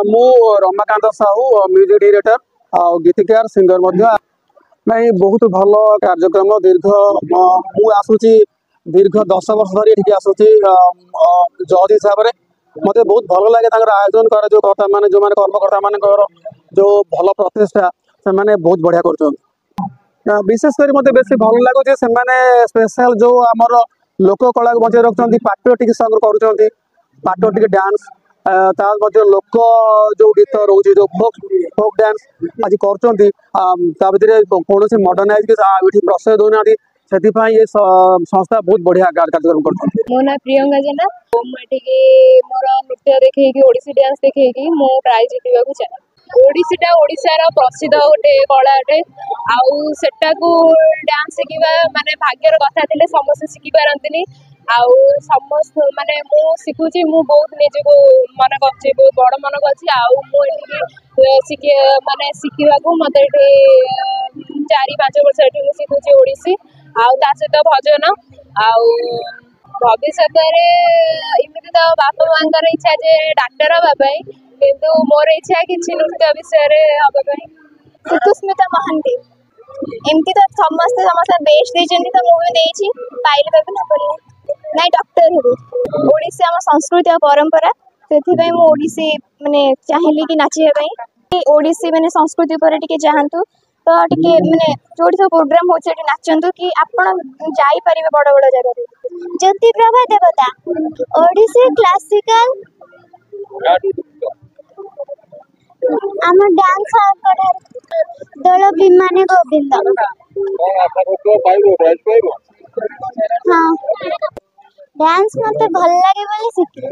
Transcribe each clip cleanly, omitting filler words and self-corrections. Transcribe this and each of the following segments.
मु Ramakant Sahu music director गीतिकार singer नहीं बहुत भल कार्यक्रम दीर्घ मु आसूची दीर्घ 10 वर्ष धरी ये आसूची जज हिसाब से मत बहुत भल लगे आयोजन कर जो कर्ता मान जो कर्मकर्ता मान जो भल प्रतिष्ठा से माने बहुत बढ़िया कर विशेषकर मत बेस भल लगुच से स्पेशल जो आमर लोक कला बचाई रखुच्च पाट्रियोटिक सॉन्ग कर पाट्रियोटिक डांस लोक जो गीत रोचे जो फोक डांस आज कर कौन मॉडर्नाइज ये प्रश्रय दौना से ये संस्था बहुत बढ़िया कार्यक्रम कर मो ना प्रियंका जेना मुझे मोर नृत्य देखे ओडिसी डांस देखे मु प्राइज जीतवा चाहे ओडिसीटा ओडिशार प्रसिद्ध गोटे कलाटे आटा को डांस शिखा माने भाग्यर कथा थे समस्त शिखी पारती समस्त माने मु शिखुची मु बहुत निजे को मन कर बहुत बड़ मन कर माने शिखा मत 4-5 वर्ष ये शिखुची ओडिसी ता सहित भजन भविष्य इमती तो बापा माँ इच्छा जे डाक्टर हाँपाई किंतु मोर इच्छा किसी नृत्य विषय हाँ ऋतुस्मिता महांती एमती तो समस्त समस्त बेस्ट देती तो मुझे पाइले पाइबे न पड़े ना डॉक्टर हो ओडिसी आम संस्कृति और परंपरा से ओडिसी माने चाहिए कि नाचिया ओडिसी माने संस्कृति पर टिके चाहतु तो टिके माने जो सब प्रोग्राम हो नाचतु कि आपण जाई परिबे बड़ बड़ जगह ज्योति प्रभा देवता ओडिसी क्लासिकल आम डांस दल विमान गोविंद हाँ डांस मत भल लगे बोले शिखी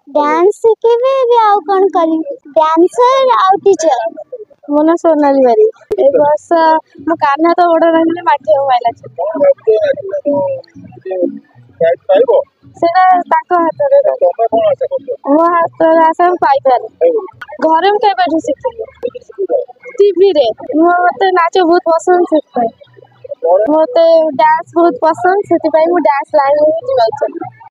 डांस शिखेबे भी आउ कौन करी डांसर आउ टीचर मो ना सोनाली बारी ए वर्ष मो कान्हा तो बड़ रही माठी माइला मो हाथ आशा पाई पारे घरे में कई शिखी टीवी रे मत नाच बहुत पसंद से मत डांस बहुत पसंद से डांस लाइन में